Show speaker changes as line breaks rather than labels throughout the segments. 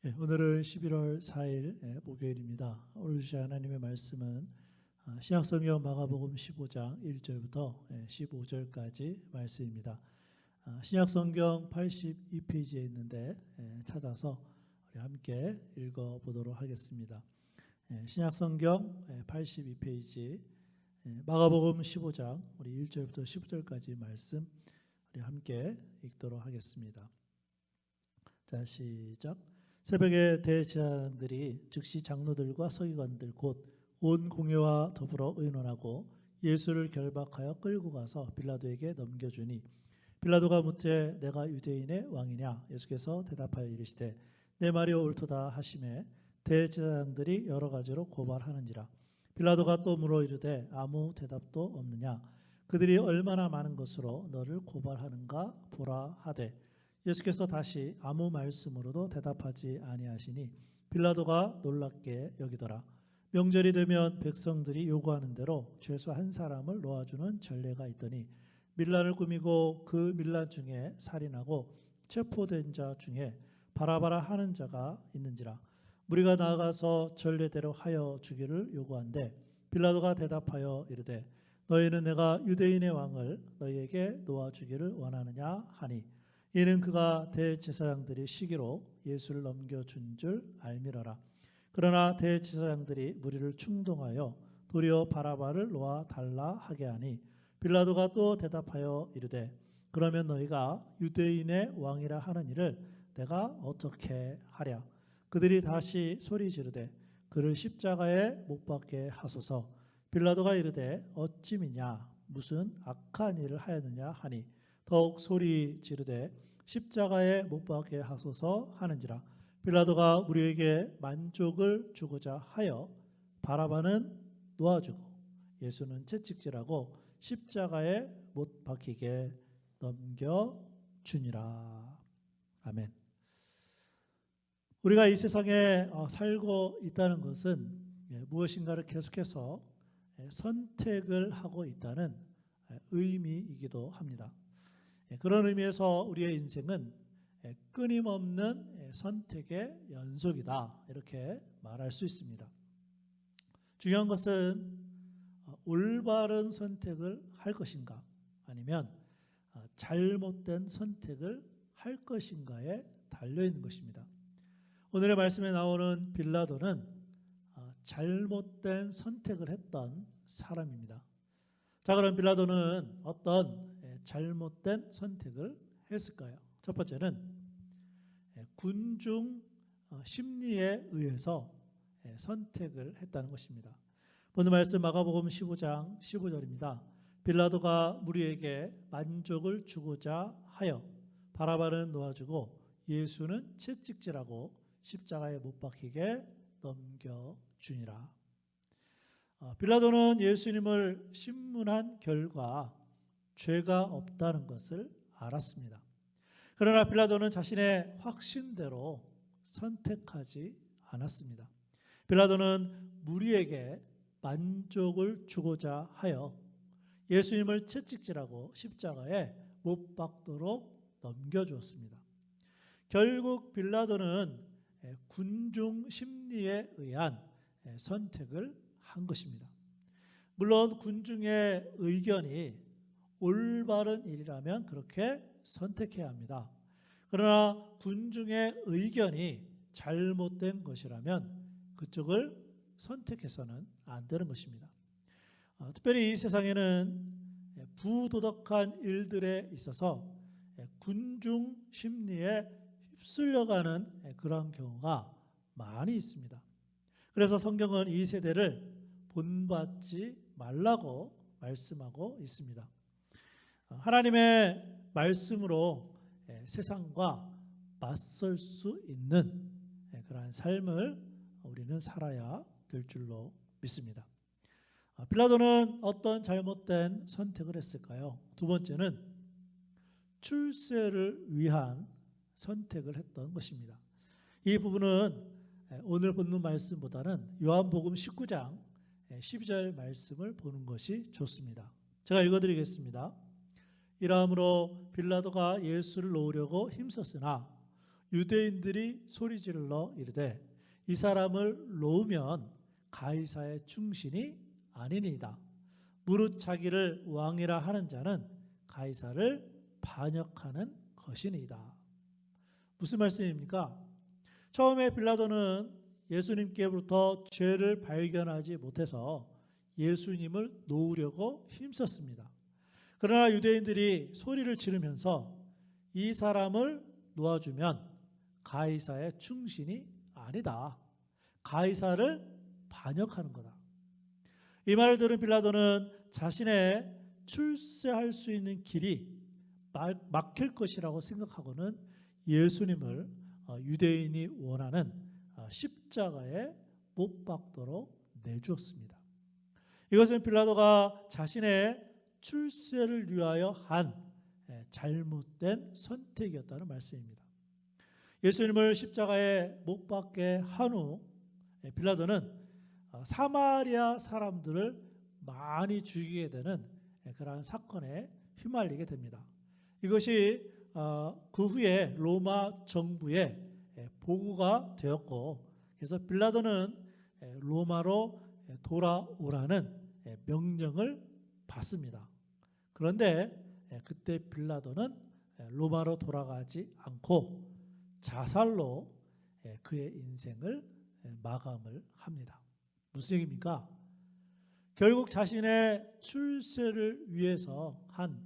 오늘은 11월 4일 목요일입니다. 오늘 주신 하나님의 말씀은 신약성경 마가복음 15장 1절부터 15절까지 말씀입니다. 신약성경 82페이지에 있는데 찾아서 우리 함께 읽어보도록 하겠습니다. 신약성경 82페이지 마가복음 15장 우리 1절부터 15절까지 말씀 우리 함께 읽도록 하겠습니다. 자, 시작. 새벽에 대제사장들이 즉시 장로들과 서기관들 곧 온 공회와 더불어 의논하고 예수를 결박하여 끌고 가서 빌라도에게 넘겨주니 빌라도가 묻되 내가 유대인의 왕이냐? 예수께서 대답하여 이르시되 내 말이 옳도다 하시매 대제사장들이 여러 가지로 고발하는지라. 빌라도가 또 물어 이르되 아무 대답도 없느냐? 그들이 얼마나 많은 것으로 너를 고발하는가 보라 하되 예수께서 다시 아무 말씀으로도 대답하지 아니하시니 빌라도가 놀랍게 여기더라. 명절이 되면 백성들이 요구하는 대로 죄수 한 사람을 놓아주는 전례가 있더니 밀란을 꾸미고 그 밀란 중에 살인하고 체포된 자 중에 바라바라 하는 자가 있는지라. 무리가 나아가서 전례대로 하여 주기를 요구한대 빌라도가 대답하여 이르되 너희는 내가 유대인의 왕을 너희에게 놓아주기를 원하느냐 하니 이는 그가 대제사장들이 시기로 예수를 넘겨준 줄 알미러라. 그러나 대제사장들이 무리를 충동하여 도리어 바라바를 놓아 달라 하게 하니 빌라도가 또 대답하여 이르되 그러면 너희가 유대인의 왕이라 하는 이를 내가 어떻게 하랴. 그들이 다시 소리 지르되 그를 십자가에 못 박게 하소서. 빌라도가 이르되 어찌미냐 무슨 악한 일을 하였느냐 하니 더욱 소리 지르되 십자가에 못 박게 하소서 하는지라. 빌라도가 우리에게 만족을 주고자 하여 바라바는 놓아주고 예수는 채찍질하고 십자가에 못 박히게 넘겨주니라. 아멘. 우리가 이 세상에 살고 있다는 것은 무엇인가를 계속해서 선택을 하고 있다는 의미이기도 합니다. 그런 의미에서 우리의 인생은 끊임없는 선택의 연속이다 이렇게 말할 수 있습니다. 중요한 것은 올바른 선택을 할 것인가 아니면 잘못된 선택을 할 것인가에 달려있는 것입니다. 오늘의 말씀에 나오는 빌라도는 잘못된 선택을 했던 사람입니다. 자, 그럼 빌라도는 어떤 잘못된 선택을 했을까요? 첫 번째는 군중 심리에 의해서 선택을 했다는 것입니다. 오늘 말씀 마가복음 15장 15절입니다. 빌라도가 무리에게 만족을 주고자 하여 바라바는 놓아주고 예수는 채찍질하고 십자가에 못 박히게 넘겨주니라. 빌라도는 예수님을 신문한 결과 죄가 없다는 것을 알았습니다. 그러나 빌라도는 자신의 확신대로 선택하지 않았습니다. 빌라도는 무리에게 만족을 주고자 하여 예수님을 채찍질하고 십자가에 못 박도록 넘겨주었습니다. 결국 빌라도는 군중 심리에 의한 선택을 한 것입니다. 물론 군중의 의견이 올바른 일이라면 그렇게 선택해야 합니다. 그러나 군중의 의견이 잘못된 것이라면 그쪽을 선택해서는 안 되는 것입니다. 특별히 이 세상에는 부도덕한 일들에 있어서 군중 심리에 휩쓸려가는 그런 경우가 많이 있습니다. 그래서 성경은 이 세대를 본받지 말라고 말씀하고 있습니다. 하나님의 말씀으로 세상과 맞설 수 있는 그러한 삶을 우리는 살아야 될 줄로 믿습니다. 빌라도는 어떤 잘못된 선택을 했을까요? 두 번째는 출세를 위한 선택을 했던 것입니다. 이 부분은 오늘 본문 말씀보다는 요한복음 19장 12절 말씀을 보는 것이 좋습니다. 제가 읽어드리겠습니다. 이러므로 빌라도가 예수를 놓으려고 힘썼으나 유대인들이 소리질러 이르되 이 사람을 놓으면 가이사의 충신이 아니니이다. 무릇 자기를 왕이라 하는 자는 가이사를 반역하는 것이니이다. 무슨 말씀입니까? 처음에 빌라도는 예수님께로부터 죄를 발견하지 못해서 예수님을 놓으려고 힘썼습니다. 그러나 유대인들이 소리를 지르면서 이 사람을 놓아주면 가이사의 충신이 아니다. 가이사를 반역하는 거다. 이 말을 들은 빌라도는 자신의 출세할 수 있는 길이 막힐 것이라고 생각하고는 예수님을 유대인이 원하는 십자가에 못 박도록 내주었습니다. 이것은 빌라도가 자신의 출세를 위하여 한 잘못된 선택이었다는 말씀입니다. 예수님을 십자가에 못 박게 한 후 빌라도는 사마리아 사람들을 많이 죽이게 되는 그러한 사건에 휘말리게 됩니다. 이것이 그 후에 로마 정부에 보고가 되었고, 그래서 빌라도는 로마로 돌아오라는 명령을 받습니다. 그런데 그때 빌라도는 로마로 돌아가지 않고 자살로 그의 인생을 마감을 합니다. 무슨 얘기입니까? 결국 자신의 출세를 위해서 한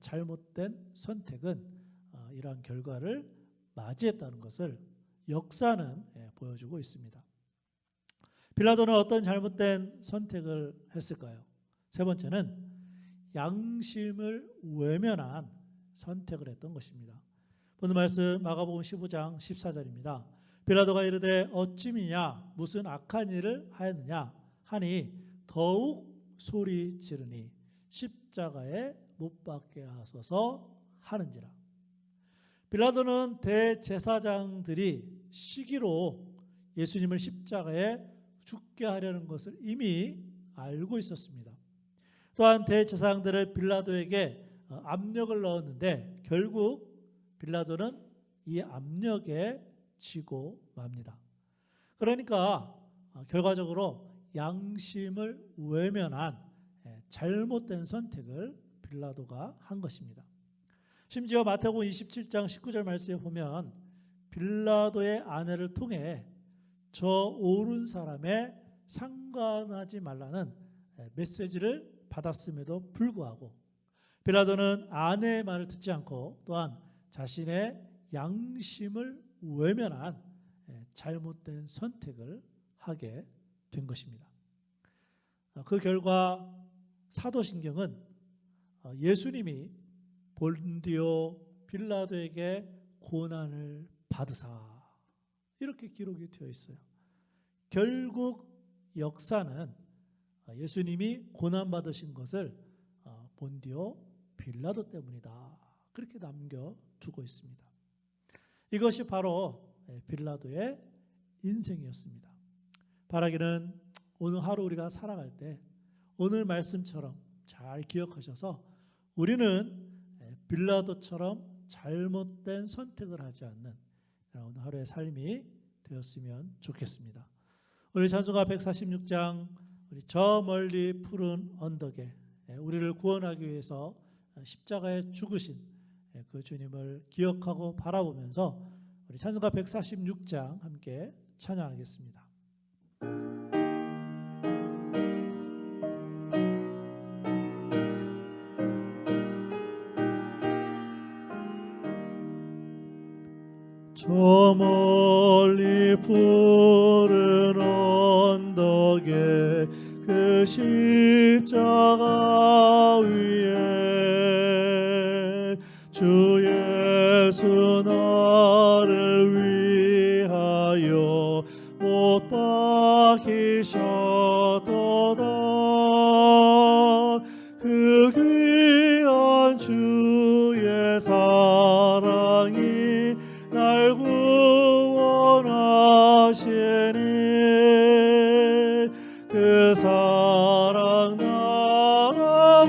잘못된 선택은 이러한 결과를 맞이했다는 것을 역사는 보여주고 있습니다. 빌라도는 어떤 잘못된 선택을 했을까요? 세 번째는 양심을 외면한 선택을 했던 것입니다. 오늘 말씀 마가복음 15장 14절입니다. 빌라도가 이르되 어찌미냐 무슨 악한 일을 하였느냐 하니 더욱 소리 지르니 십자가에 못 박게 하소서 하는지라. 빌라도는 대제사장들이 시기로 예수님을 십자가에 죽게 하려는 것을 이미 알고 있었습니다. 또한 대제사장들은 빌라도에게 압력을 넣었는데 결국 빌라도는 이 압력에 지고 맙니다. 그러니까 결과적으로 양심을 외면한 잘못된 선택을 빌라도가 한 것입니다. 심지어 마태복음 27장 19절 말씀에 보면 빌라도의 아내를 통해 저 옳은 사람에 상관하지 말라는 메시지를 받았음에도 불구하고 빌라도는 아내의 말을 듣지 않고 또한 자신의 양심을 외면한 잘못된 선택을 하게 된 것입니다. 그 결과 사도신경은 예수님이 본디오 빌라도에게 고난을 받으사 이렇게 기록이 되어 있어요. 결국 역사는 예수님이 고난받으신 것을 본디오 빌라도 때문이다. 그렇게 남겨두고 있습니다. 이것이 바로 빌라도의 인생이었습니다. 바라기는 오늘 하루 우리가 살아갈 때 오늘 말씀처럼 잘 기억하셔서 우리는 빌라도처럼 잘못된 선택을 하지 않는 오늘 하루의 삶이 되었으면 좋겠습니다. 우리 찬송가 146장 우리 저 멀리 푸른 언덕에 우리를 구원하기 위해서 십자가에 죽으신 그 주님을 기억하고 바라보면서 우리 찬송가 146장 함께 찬양하겠습니다. 저 멀리 푸른 언덕에 그 십자가 위에 주 예수 나를 위하여 못 박히셨도다. 그 귀한 주의 사랑이 날 구원하시니 그 사랑 나라만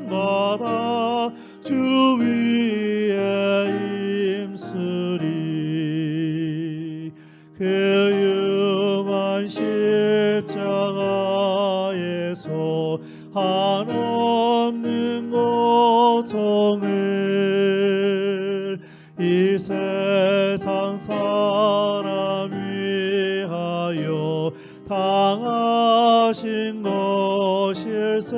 마다 주 위에 임쓰리. 이 세상 사람 위하여 당하신 것일세.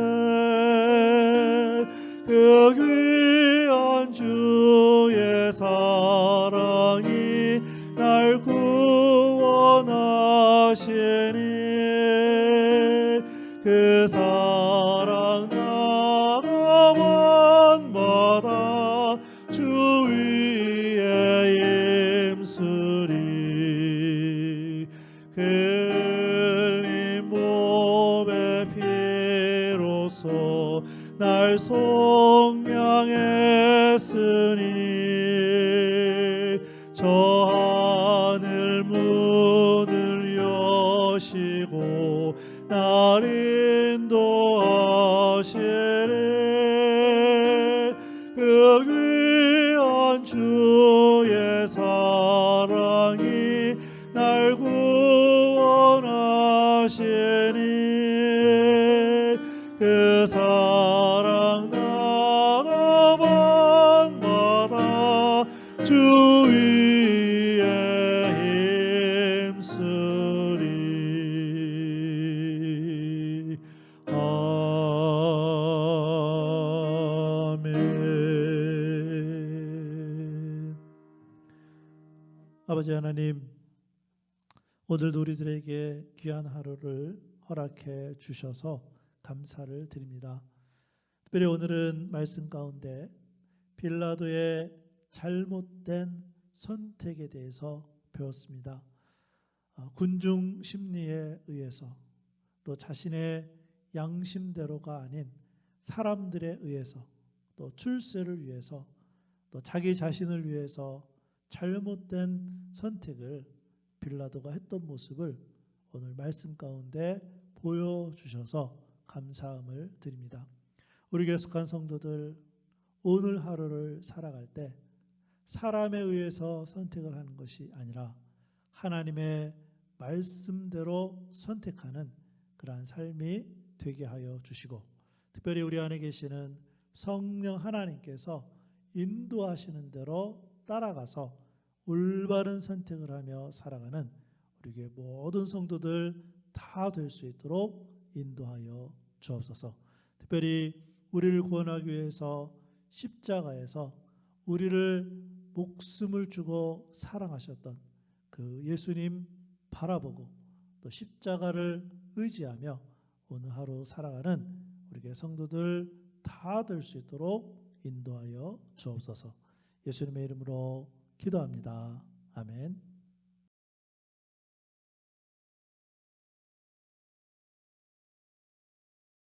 그 귀한 주의 사랑이 날 구원하시니 그 사랑 나도 본받아 주 위에 힘쓰리. 그 흘린 몸의 피로써 날 속량했으니 저 하늘 문을 여시고 날 인도하시리. 그 귀한 주의 사랑이 날 구원하시니 그 사랑 나도 본받아 주 위에 힘쓰리. 아멘. 아버지 하나님, 오늘도 우리들에게 귀한 하루를 허락해 주셔서 감사를 드립니다. 특별히 오늘은 말씀 가운데 빌라도의 잘못된 선택에 대해서 배웠습니다. 군중 심리에 의해서, 또 자신의 양심대로가 아닌 사람들에 의해서, 또 출세를 위해서, 또 자기 자신을 위해서 잘못된 선택을 빌라도가 했던 모습을 오늘 말씀 가운데 보여주셔서 감사함을 드립니다. 우리 교회 속한 성도들, 오늘 하루를 살아갈 때 사람에 의해서 선택을 하는 것이 아니라 하나님의 말씀대로 선택하는 그러한 삶이 되게 하여 주시고, 특별히 우리 안에 계시는 성령 하나님께서 인도하시는 대로 따라가서 올바른 선택을 하며 살아가는 우리 교회 모든 성도들 다 될 수 있도록 인도하여 주옵소서. 특별히 우리를 구원하기 위해서 십자가에서 우리를 목숨을 주고 사랑하셨던 그 예수님 바라보고 또 십자가를 의지하며 오늘 하루 살아가는 우리 교회 성도들 다 될 수 있도록 인도하여 주옵소서. 예수님의 이름으로 기도합니다. 아멘.